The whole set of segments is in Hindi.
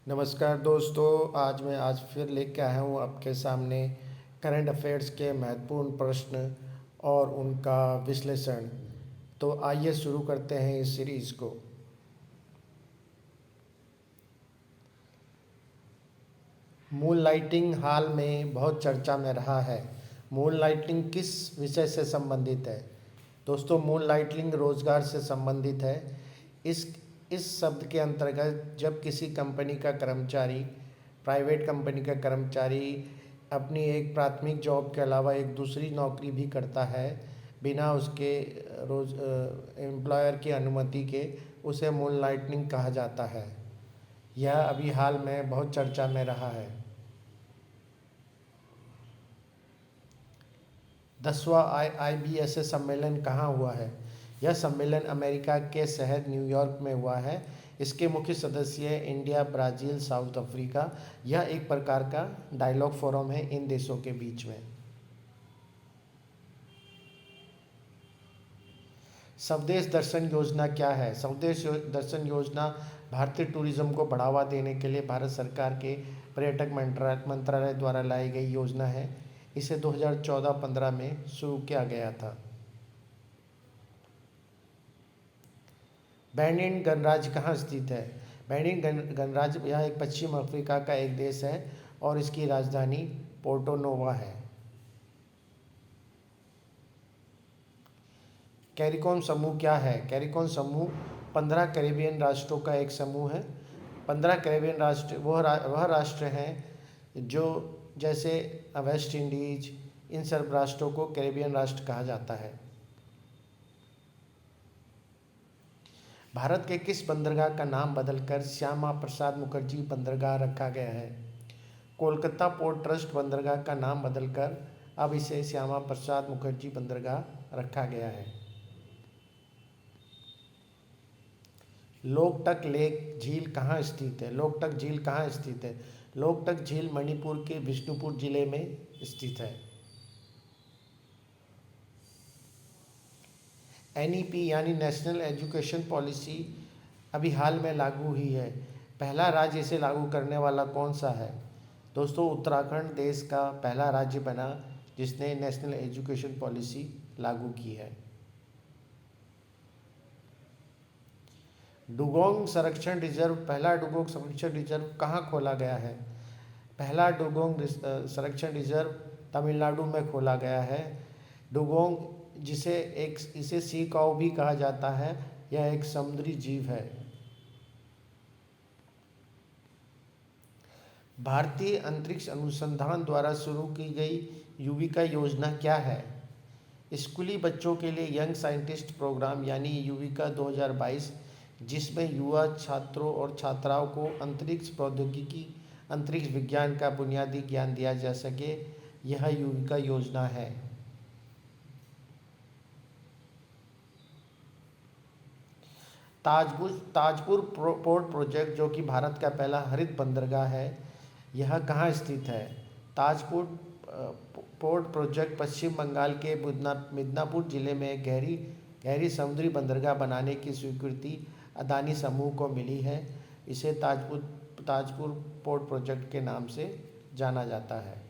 नमस्कार दोस्तों, आज फिर लेके आया हूँ आपके सामने करंट अफेयर्स के महत्वपूर्ण प्रश्न और उनका विश्लेषण। तो आइए शुरू करते हैं इस सीरीज़ को। मून लाइटिंग हाल में बहुत चर्चा में रहा है। मून लाइटिंग किस विषय से संबंधित है? दोस्तों, मून लाइटिंग रोजगार से संबंधित है। इस इस शब्द के अंतर्गत जब किसी कंपनी का कर्मचारी, प्राइवेट कंपनी का कर्मचारी अपनी एक प्राथमिक जॉब के अलावा एक दूसरी नौकरी भी करता है बिना उसके रोज एम्प्लॉयर की अनुमति के, उसे मून लाइटिंग कहा जाता है। यह अभी हाल में बहुत चर्चा में रहा है। 10वां IBSA सम्मेलन कहाँ हुआ है? यह सम्मेलन अमेरिका के शहर न्यूयॉर्क में हुआ है। इसके मुख्य सदस्य हैं इंडिया, ब्राज़ील, साउथ अफ्रीका। यह एक प्रकार का डायलॉग फोरम है इन देशों के बीच में। स्वदेश दर्शन योजना क्या है? स्वदेश दर्शन योजना भारतीय टूरिज्म को बढ़ावा देने के लिए भारत सरकार के पर्यटक मंत्रालय द्वारा लाई गई योजना है। इसे 2014-15 में शुरू किया गया था। बेनिन गणराज्य कहाँ स्थित है? बेनिन गणराज्य यह एक पश्चिम अफ्रीका का एक देश है और इसकी राजधानी पोर्टो नोवा है। कैरिकॉम समूह क्या है? कैरिकॉम समूह 15 कैरेबियन राष्ट्रों का एक समूह है। 15 कैरेबियन राष्ट्र वह राष्ट्र हैं जो जैसे वेस्ट इंडीज, इन सब राष्ट्रों को कैरेबियन राष्ट्र कहा जाता है। भारत के किस बंदरगाह का नाम बदलकर श्यामा प्रसाद मुखर्जी बंदरगाह रखा गया है? कोलकाता पोर्ट ट्रस्ट बंदरगाह का नाम बदलकर अब इसे श्यामा प्रसाद मुखर्जी बंदरगाह रखा गया है। लोकटक लेक झील कहाँ स्थित है? लोकटक झील कहाँ स्थित है? लोकटक झील मणिपुर के बिष्णुपुर जिले में स्थित है। NEP यानी नेशनल एजुकेशन पॉलिसी अभी हाल में लागू हुई है। पहला राज्य इसे लागू करने वाला कौन सा है? दोस्तों, उत्तराखंड देश का पहला राज्य बना जिसने नेशनल एजुकेशन पॉलिसी लागू की है। डुगोंग संरक्षण रिजर्व, पहला डुगोंग संरक्षण रिजर्व कहाँ खोला गया है? पहला डुगोंग संरक्षण रिजर्व तमिलनाडु में खोला गया है। डुगोंग इसे सी काऊ भी कहा जाता है, यह एक समुद्री जीव है। भारतीय अंतरिक्ष अनुसंधान द्वारा शुरू की गई युविका योजना क्या है? स्कूली बच्चों के लिए यंग साइंटिस्ट प्रोग्राम यानी युविका 2022, जिसमें युवा छात्रों और छात्राओं को अंतरिक्ष प्रौद्योगिकी, अंतरिक्ष विज्ञान का बुनियादी ज्ञान दिया जा सके, यह युविका योजना है। ताजपुर पोर्ट प्रोजेक्ट, जो कि भारत का पहला हरित बंदरगाह है, यह कहाँ स्थित है? ताजपुर पोर्ट प्रोजेक्ट पश्चिम बंगाल के मिदनापुर जिले में एक गहरी समुद्री बंदरगाह बनाने की स्वीकृति अदानी समूह को मिली है। इसे ताजपुर पोर्ट प्रोजेक्ट के नाम से जाना जाता है।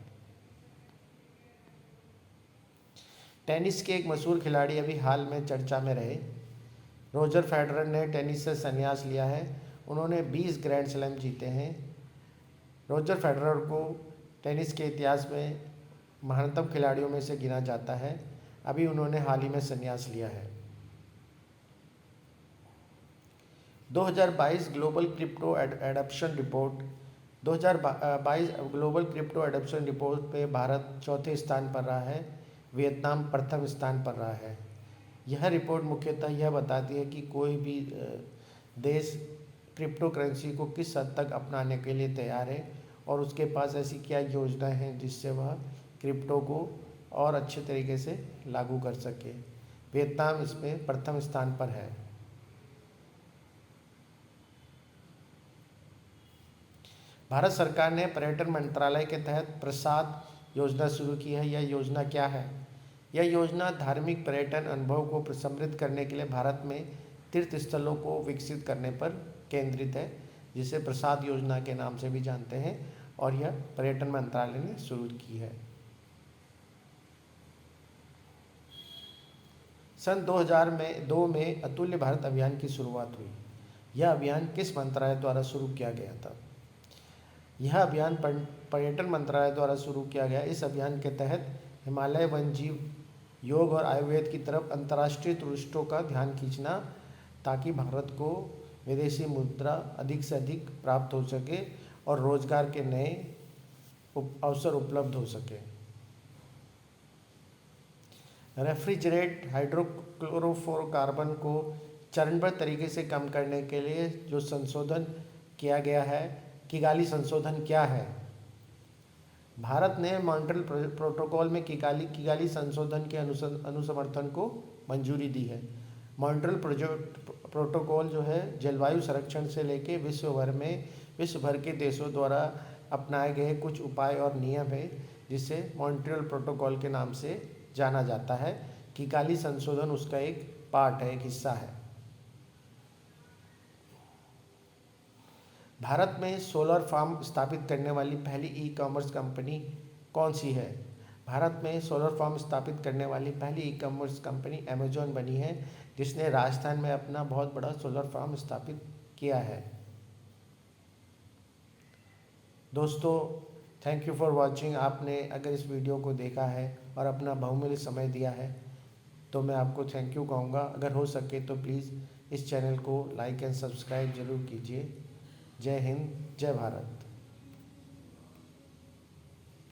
टेनिस के एक मशहूर खिलाड़ी अभी हाल में चर्चा में रहे। रोजर फेडरर ने टेनिस से संन्यास लिया है। उन्होंने 20 ग्रैंड स्लैम जीते हैं। रोजर फेडरर को टेनिस के इतिहास में महानतम खिलाड़ियों में से गिना जाता है। अभी उन्होंने हाल ही में संन्यास लिया है। 2022 global crypto adoption report, 2022 global crypto adoption report पे भारत चौथे स्थान पर रहा है, वियतनाम प्रथम स्थान पर रहा है। यह रिपोर्ट मुख्यतः यह बताती है कि कोई भी देश क्रिप्टो करेंसी को किस हद तक अपनाने के लिए तैयार है और उसके पास ऐसी क्या योजना है जिससे वह क्रिप्टो को और अच्छे तरीके से लागू कर सके। वियतनाम इसमें प्रथम स्थान पर है। भारत सरकार ने पर्यटन मंत्रालय के तहत प्रसाद योजना शुरू की है। यह योजना क्या है? यह योजना धार्मिक पर्यटन अनुभव को समृद्ध करने के लिए भारत में तीर्थ स्थलों को विकसित करने पर केंद्रित है। जिसे प्रसाद योजना के नाम से भी जानते हैं, और यह पर्यटन मंत्रालय ने शुरू की है। सन 2002 में अतुल्य भारत अभियान की शुरुआत हुई। यह अभियान किस मंत्रालय द्वारा शुरू किया गया था? यह अभियान पर्यटन मंत्रालय द्वारा शुरू किया गया। इस अभियान के तहत हिमालय, वन्यजीव, योग और आयुर्वेद की तरफ अंतर्राष्ट्रीय टूरिस्टों का ध्यान खींचना, ताकि भारत को विदेशी मुद्रा अधिक से अधिक प्राप्त हो सके और रोजगार के नए अवसर उपलब्ध हो सके। रेफ्रिजरेट हाइड्रोक्लोरोफ्लोरोकार्बन को चरणबद्ध तरीके से कम करने के लिए जो संशोधन किया गया है, किगाली संशोधन क्या है? भारत ने मॉन्ट्रियल प्रोटोकॉल में किगाली संशोधन के अनुसमर्थन को मंजूरी दी है। मॉन्ट्रियल प्रोटोकॉल जो है जलवायु संरक्षण से लेके विश्व भर के देशों द्वारा अपनाए गए कुछ उपाय और नियम है, जिसे मॉन्ट्रियल प्रोटोकॉल के नाम से जाना जाता है। किगाली संशोधन उसका एक पार्ट है, एक हिस्सा है। भारत में सोलर फार्म स्थापित करने वाली पहली ई कॉमर्स कंपनी कौन सी है? भारत में सोलर फार्म स्थापित करने वाली पहली ई कॉमर्स कंपनी अमेजॉन बनी है, जिसने राजस्थान में अपना बहुत बड़ा सोलर फार्म स्थापित किया है। दोस्तों, थैंक यू फॉर वॉचिंग। आपने अगर इस वीडियो को देखा है और अपना बहुमूल्य समय दिया है तो मैं आपको थैंक यू कहूँगा। अगर हो सके तो प्लीज़ इस चैनल को लाइक एंड सब्सक्राइब जरूर कीजिए। जय हिंद, जय भारत।